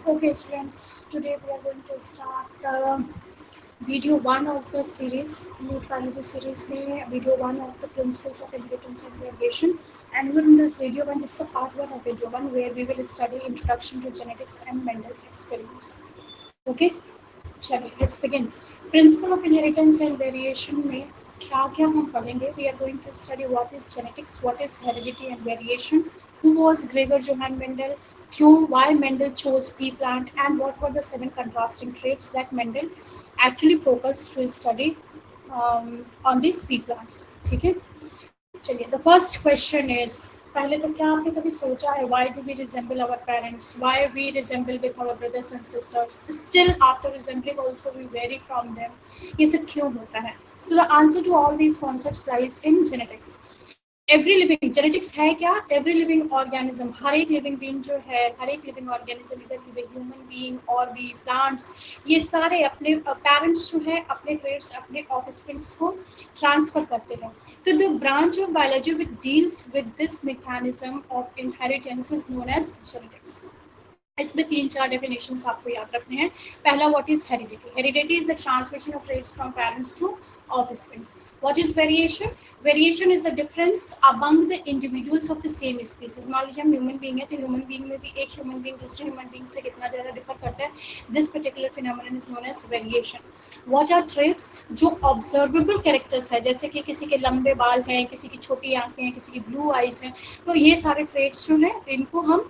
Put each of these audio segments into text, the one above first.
Okay, students, today we are going to start video one of the series, Root Biology series में video one of the principles of inheritance and variation. And we're in this video one, this is the part one of video one where we will study introduction to genetics and Mendel's experiments. Okay, चलिए let's begin. Principle of inheritance and variation में क्या क्या हम पढ़ेंगे. We are going to study what is genetics, what is heredity and variation, who was Gregor Johann Mendel, क्यों, why Mendel chose pea plant, and what were the 7 contrasting traits that Mendel actually focused to study on these pea plants. ठीक है, चलिए. The first question is, पहले तो क्या आपने कभी सोचा है why do we resemble our parents, why we resemble with our brothers and sisters, still after resembling also we vary from them, ये सब क्यों होता है? So the answer to all these concepts lies in genetics. Every living, genetics है क्या? Every living organism, हर एक living being जो है, हर एक लिविंग ऑर्गेनिज्म, इधर भी ह्यूमन बीइंग और भी प्लांट्स, ये सारे अपने पेरेंट्स जो है अपने ट्रेट्स अपने ऑफस्प्रिंग्स को ट्रांसफर करते हैं. तो the branch of biology which deals with this mechanism of inheritance is known as genetics. इसमें 3-4 डेफिनेशंस आपको याद रखने हैं. पहला, what is heredity? Heredity is the transmission of traits from parents to offsprings. What is variation? Variation is the difference among the individuals of the same species. मान लीजिए हम human being है, तो ह्यूमन बीइंग में भी एक human being दूसरे human being से कितना ज़्यादा डिफर करता है. This particular phenomenon is known as variation. What are traits? जो ऑब्जर्वेबल कैरेक्टर्स है, जैसे कि किसी के लंबे बाल हैं, किसी की छोटी आंखें हैं, किसी की ब्लू आइज हैं, तो ये सारे ट्रेट्स जो हैं इनको हम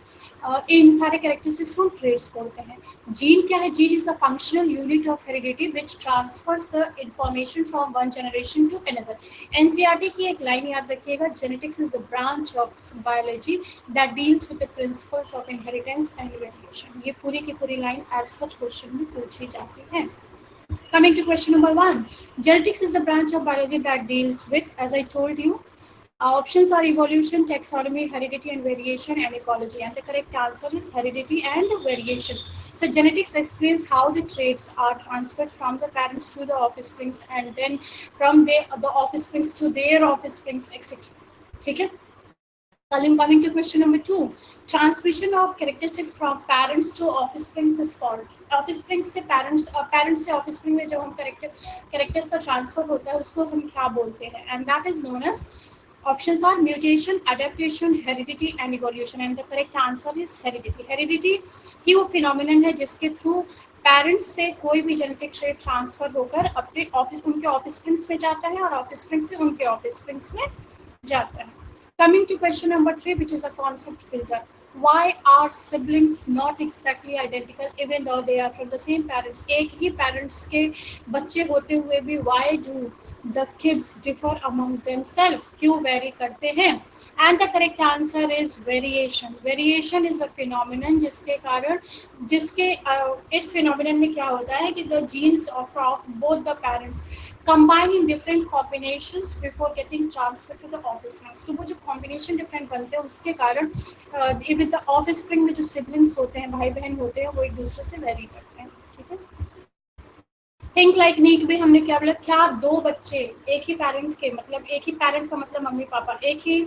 इन सारे कैरेक्टरिस्टिक्स को ट्रेट्स बोलते हैं. जीन क्या है? Gene is the functional unit of heredity which transfers the information from one generation to another. NCERT की एक लाइन याद रखिएगा, genetics is the branch of biology that deals with the principles of inheritance and variation. ये पूरी की पूरी line as such question में पूछी जाती है. Coming to question number 1, genetics is the branch of biology that deals with, as I told you, options are evolution, taxonomy, heredity and variation, and ecology, and the correct answer is heredity and variation. So genetics explains how the traits are transferred from the parents to the offsprings and then from the offsprings to their offsprings, etc. ठीक है. Coming to question number 2, transmission of characteristics from parents to offsprings is called. offspring से parents से offspring में जब हम characters का transfer होता है उसको हम क्या बोलते हैं? And that is known as, options are mutation, adaptation, heredity and evolution, and the correct answer is heredity. Heredity ही वो phenomenon है जिसके थ्रू पेरेंट्स से कोई भी जेनेटिक ट्रेट ट्रांसफर होकर अपने उनके ऑफस्प्रिंग्स में जाता है और ऑफस्प्रिंग से उनके ऑफस्प्रिंग्स में जाता है. Coming to question number 3, which is a concept builder. Why are siblings not exactly identical even though they are from the same parents? एक ही पेरेंट्स के बच्चे होते हुए भी why do the kids differ among themselves? क्यों very करते हैं? And the correct answer is variation. Variation is a phenomenon जिसके इस phenomenon में क्या होता है कि the genes of both the parents combine in different combinations before getting transferred to the offspring. तो वो जो combination different बनते हैं उसके कारण with the offspring में जो siblings होते हैं, भाई बहन होते हैं, वो एक दूसरे से vary करते हैं. ठीक है. थिंक लाइक नीट में हमने क्या बोला, क्या दो बच्चे एक ही पेरेंट के, मतलब एक ही पेरेंट का मतलब मम्मी पापा, एक ही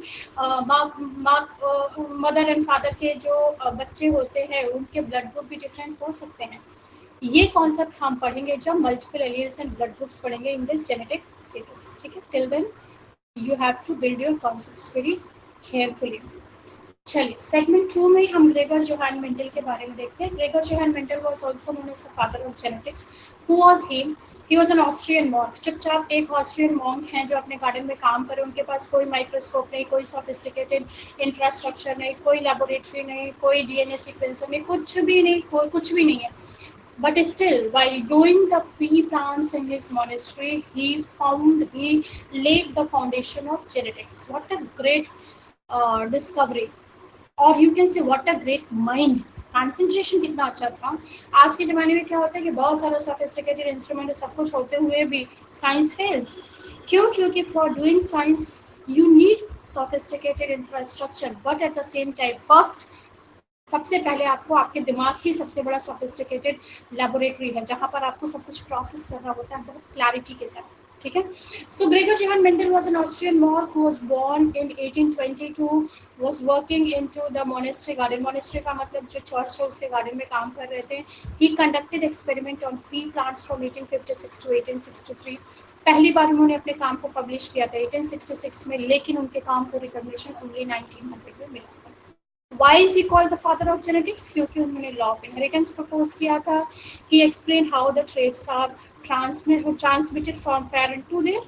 मदर एंड फादर के जो बच्चे होते हैं उनके ब्लड ग्रुप भी डिफरेंट हो सकते हैं. ये कॉन्सेप्ट हम पढ़ेंगे जब multiple alleles and blood groups पढ़ेंगे इन दिस जेनेटिक सीरीज. ठीक है. Till then you have to build your concepts very carefully. चलिए, सेगमेंट 2 में हम ग्रेगर जोहान मेंडल के बारे में देखते हैं. Gregor Johann Mendel was also known as the father of genetics. Who was he? He was an Austrian monk. चुपचाप एक ऑस्ट्रियन मॉन्क हैं जो अपने गार्डन में काम करे. उनके पास कोई माइक्रोस्कोप नहीं, कोई सोफिस्टिकेटेड इंफ्रास्ट्रक्चर नहीं, कोई लेबोरेटरी नहीं, कोई डीएनए सीक्वेंसर नहीं, कुछ भी नहीं, कुछ भी नहीं है. But still, while growing the pea plants in his monastery, he laid the foundation of genetics. What a great discovery! और you can say what a great mind. Concentration कितना अच्छा था. आज के ज़माने में क्या होता है कि बहुत सारा सोफिस्टिकेटेड इंस्ट्रूमेंट सब कुछ होते हुए भी साइंस फेल्स. क्यों? क्योंकि for doing science you need sophisticated infrastructure, but at the same time first सबसे पहले आपको आपके दिमाग ही सबसे बड़ा सोफिस्टिकेटेड लेबोरेटरी है जहाँ पर आपको सब कुछ प्रोसेस करना होता है बहुत क्लैरिटी के साथ. ठीक है. So Gregor Johann Mendel was an Austrian monk who was born in 1822, was working into the monastery garden. Monastery का मतलब जो चर्च है उसके गार्डन में काम कर रहे थे. He conducted experiment on pea plants from 1856 to 1863. पहली बार उन्होंने अपने काम को पब्लिश किया था 1866 में, लेकिन उनके काम को रिकॉग्निशन ओनली 1900 में मिला. Why is he called the father of genetics? क्योंकि उन्होंने law of inheritance propose किया था. He explained how the traits are transmitted from parent to their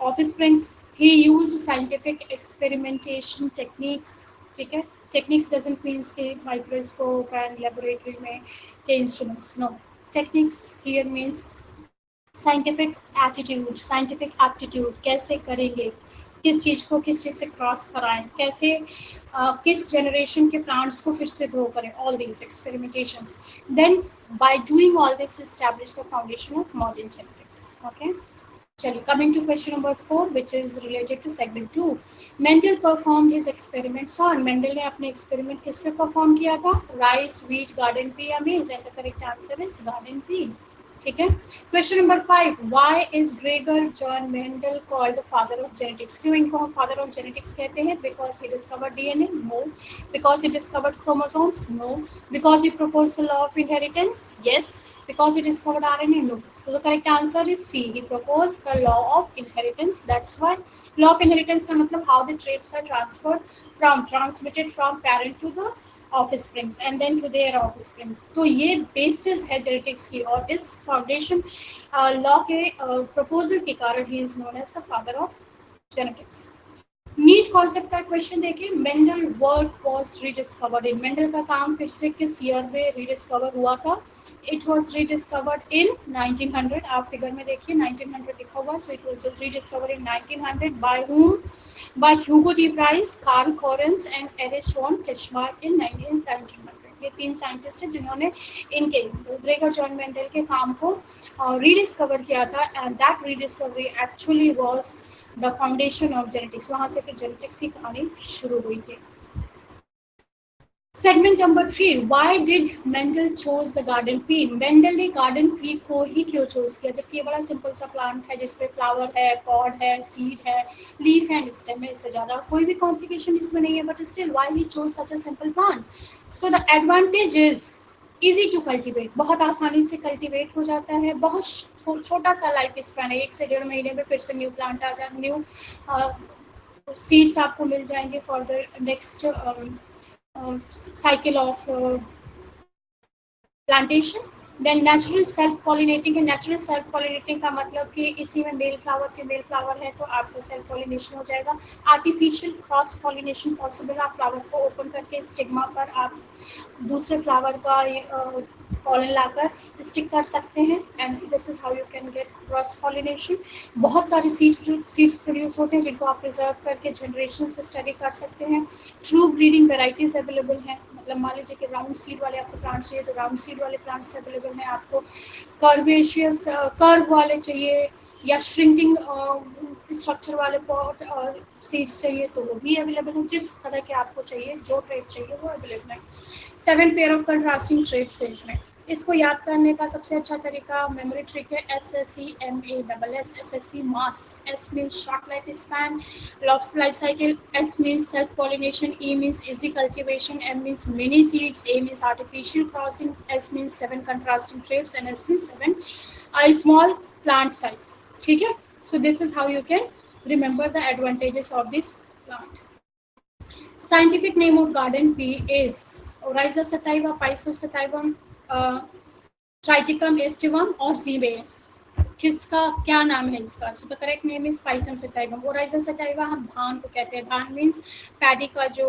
offsprings. He used scientific experimentation techniques. ठीक है. Techniques doesn't mean कि microscope and laboratory में के instruments. No. Techniques here means scientific attitude, scientific aptitude, कैसे करेंगे, किस चीज़ को किस चीज़ से क्रॉस कराएं, कैसे किस जनरेशन के प्लांट्स को फिर से ग्रो करें, all these experimentations. Then by doing all this establish the foundation of modern genetics. Okay, चलिए coming to question number 4 which is related to segment 2. Mendel perform his experiments on. Mendel ने अपने experiment किस पे perform किया था? Rice, wheat, garden pea या maize, and the correct answer is garden pea. ठीक है. Question number 5. Why is Gregor John Mendel called the father of genetics? क्यों इनको हम फादर ऑफ जेनेटिक्स कहते हैं? Because he discovered DNA? No. Because he discovered chromosomes? No. Because he proposed the law of inheritance? Yes. Because he discovered RNA? No. So the correct answer is C. He proposed the law of inheritance. That's why law of inheritance का मतलब how the traits are transmitted from parent to the offsprings and then to their offspring. तो ये basis है genetics की, और इस foundation law के proposal के कारण he is known as the father of genetics. NEET concept का क्वेश्चन देखिए. Mendel work was rediscovered in. Mendel का काम फिर से किस ईयर में रीडिस्कवर हुआ था? It was rediscovered in 1900. आप फिगर में देखिए 1900 लिखा हुआ. So it was rediscovered in 1900 by whom? By Hugo de Vries, Karl Correns and Erich von Teschmark in 1900. ये 3 साइंटिस्ट हैं जिन्होंने इनके ग्रेगर जॉन मेंडल के काम को रीडिस्कवर किया था, and that rediscovery actually was the foundation of genetics. वहाँ से फिर जेनेटिक्स की कहानी शुरू हुई थी. Segment number 3. Why did Mendel chose the garden pea? Mendel ने गार्डन पी को ही क्यों चोज किया, जबकि ये बड़ा सिंपल सा प्लांट है जिसपे फ्लावर है, पॉड है, सीड है, लीफ है, स्टेम है. इससे ज़्यादा कोई भी कॉम्प्लिकेशन इसमें नहीं है. But still why he chose such a simple plant? So the advantage is easy to cultivate. बहुत आसानी से कल्टिवेट हो जाता है. बहुत छोटा सा लाइफ स्पैन है. 1 से 1.5 महीने में फिर से न्यू प्लांट आ जाए, न्यू सीड्स आपको मिल जाएंगे for the next cycle of plantation. Then natural self pollinating है. नेचुरल सेल्फ पॉलिनेटिंग का मतलब कि इसी में मेल फ्लावर फीमेल फ्लावर है तो आपका सेल्फ पॉलिनेशन हो जाएगा. Artificial cross pollination possible. आप फ्लावर को ओपन करके स्टिग्मा पर आप दूसरे फ्लावर का पॉलन लाकर स्टिक कर सकते हैं, and this is how you can get cross pollination. बहुत सारे सीड्स प्रोड्यूस होते हैं जिनको आप प्रिजर्व करके जनरेशन से स्टडी कर सकते हैं. ट्रू ब्रीडिंग वेराइटीज अवेलेबल हैं. मतलब मान लीजिए कि राउंड सीड वाले आपको प्लांट चाहिए तो राउंड सीड वाले प्लांट्स अवेलेबल हैं. आपको कर्वेशियस कर्व वाले चाहिए या श्रिंकिंग स्ट्रक्चर वाले पॉट और सीड्स चाहिए तो वो भी अवेलेबल है. जिस तरह के आपको चाहिए, जो ट्रेड चाहिए वो अवेलेबल है. 7 पेयर ऑफ कंट्रास्टिंग ट्रेड्स है इसमें. इसको याद करने का सबसे अच्छा तरीका मेमोरी ट्रिक है SSEMASS. SSE mass, S means short life span, life cycle, S means self pollination, E means easy cultivation, M means many seeds, A means artificial crossing, S means 7 contrasting traits and S means 7 small plant size. ठीक है. So this is how you can remember the advantages of this plant. Scientific name of garden pea is Oryza sativa, Pisum sativum, Triticum aestivum और Zebes. किसका क्या नाम है इसका? So the correct name is Pisum sativum. Oryza sativa हम धान को कहते हैं. धान means पैडी का जो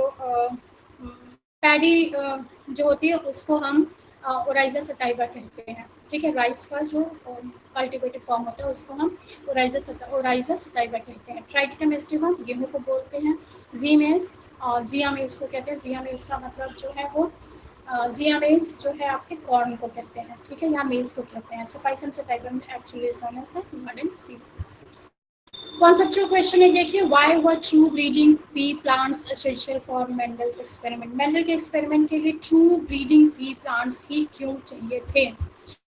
पैडी जो होती है उसको हम ओराइजा सटाइवा कहते हैं. ठीक है. राइस का जो कल्टिवेटेड फॉर्म होता है उसको हम ओराइजा सटाइवा कहते हैं. ट्राइटिकम एस्टिवम गेहूं को बोलते हैं. जीमेस जियामेस को कहते हैं. जियामेस का मतलब जो है वो जियामेस जो है आपके कॉर्न को कहते हैं. ठीक है. या मेज को कहते हैं. So Pisum sativa actually is known as garden pea. Conceptual question है. देखिए why were true breeding pea plants essential for Mendel's experiment. Mendel के एक्सपेरिमेंट के लिए ट्रू ब्रीडिंग पी प्लांट्स ही क्यों चाहिए थे?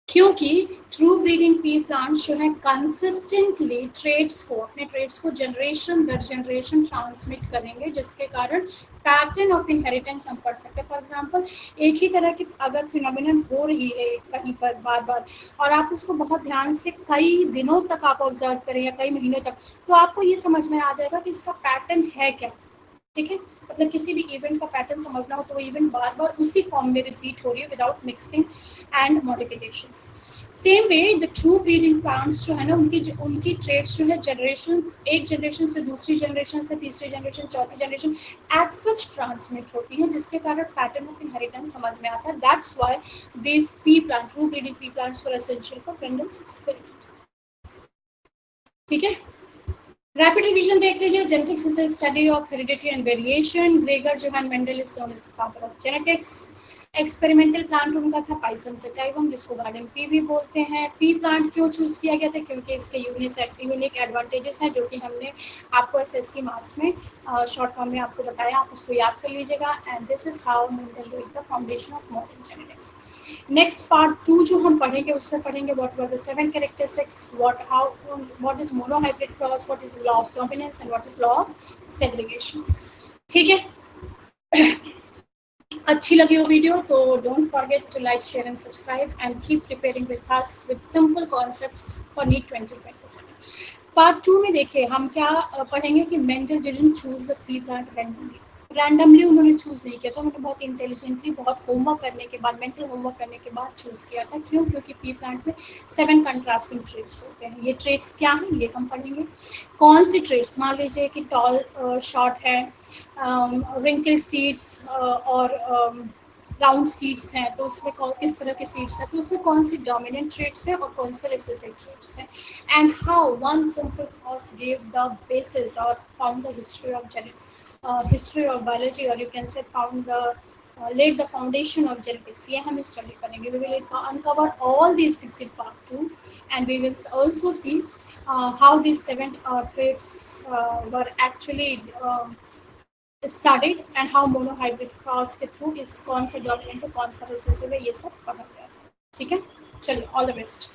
क्योंकि ट्रू ब्रीडिंग पी प्लांट्स जो है कंसिस्टेंटली ट्रेड्स को, अपने ट्रेड्स को जनरेशन दर जनरेशन ट्रांसमिट करेंगे, जिसके कारण पैटर्न ऑफ इनहेरिटेंस हम पढ़ सकते हैं। फॉर एग्जांपल, एक ही तरह की अगर फिनोमिनन हो रही है कहीं पर बार बार, और आप उसको बहुत ध्यान से कई दिनों तक आप ऑब्जर्व करें या कई महीने तक, तो आपको ये समझ में आ जाएगा कि इसका पैटर्न है क्या। ठीक है, मतलब किसी भी इवेंट का पैटर्न समझना हो तो वो इवेंट बार बार उसी फॉर्म में रिपीट हो रही है without mixing and modifications. Same way the true breeding plants जो है ना, उनकी ट्रेड्स जो है जनरेशन, एक जनरेशन से दूसरी जनरेशन से तीसरी जनरेशन चौथी जनरेशन एज सच ट्रांसमिट होती है, जिसके कारण पैटर्न ऑफ इनहेरिटेंस समझ में आता है। That's why this pea plant, true breeding pea plants were essential for Mendel's experiment. ठीक है, रैपिड रिवीजन देख लीजिए। Genetics is a study of heredity and variation. Gregor Johann Mendel is known as the father of genetics. Experimental plant उनका था Pisum sativum, जिसको garden pea भी बोलते हैं। पी प्लांट क्यों चूज किया गया था? क्योंकि इसके यूनिक एडवांटेजेस हैं, जो कि हमने आपको एसएससी मास में शॉर्ट फॉर्म में आपको बताया, आप उसको याद कर लीजिएगा। And this is how Mendel led the foundation of modern genetics. Next part 2 जो हम पढ़ेंगे, उसमें पढ़ेंगे what were the 7 characteristics, what is monohybrid cross, what is law of dominance and what is law of segregation. ठीक है, अच्छी लगी हो वीडियो तो don't forget to like, share and subscribe and keep preparing with us with simple concepts for NEET 2027। Part 2 में देखिए हम क्या पढ़ेंगे कि Mendel didn't choose the P plant randomly उन्होंने चूज नहीं किया था, उन्होंने बहुत इंटेलिजेंटली, बहुत होमवर्क करने के बाद, मेंटल होमवर्क करने के बाद चूज किया था। क्यों? क्योंकि पी प्लांट में 7 कंट्रास्टिंग ट्रेट्स होते हैं। ये ट्रेट्स क्या हैं ये हम पढ़ेंगे। कौन सी ट्रेट्स, मान लीजिए कि टॉल शॉर्ट है, रिंकल्ड सीड्स और राउंड सीड्स हैं, तो उसमें किस तरह के सीड्स हैं, तो उसमें कौन सी डोमिनेंट ट्रेट्स हैं और कौन से रिसेसिव ट्रेट्स हैं, and how one simple cause give the basis और found the history of history of biology, or you can say found the laid the foundation of genetics। ये हम स्टडी करेंगे। We will uncover all these things in part 2, and we will also see how these 7 traits were actually studied, and how monohybrid cross के through इस कौन सा dominant है कौन सा रिसेसिव है, ये सब पढ़ा गया। ठीक है, चलिए, ऑल द बेस्ट।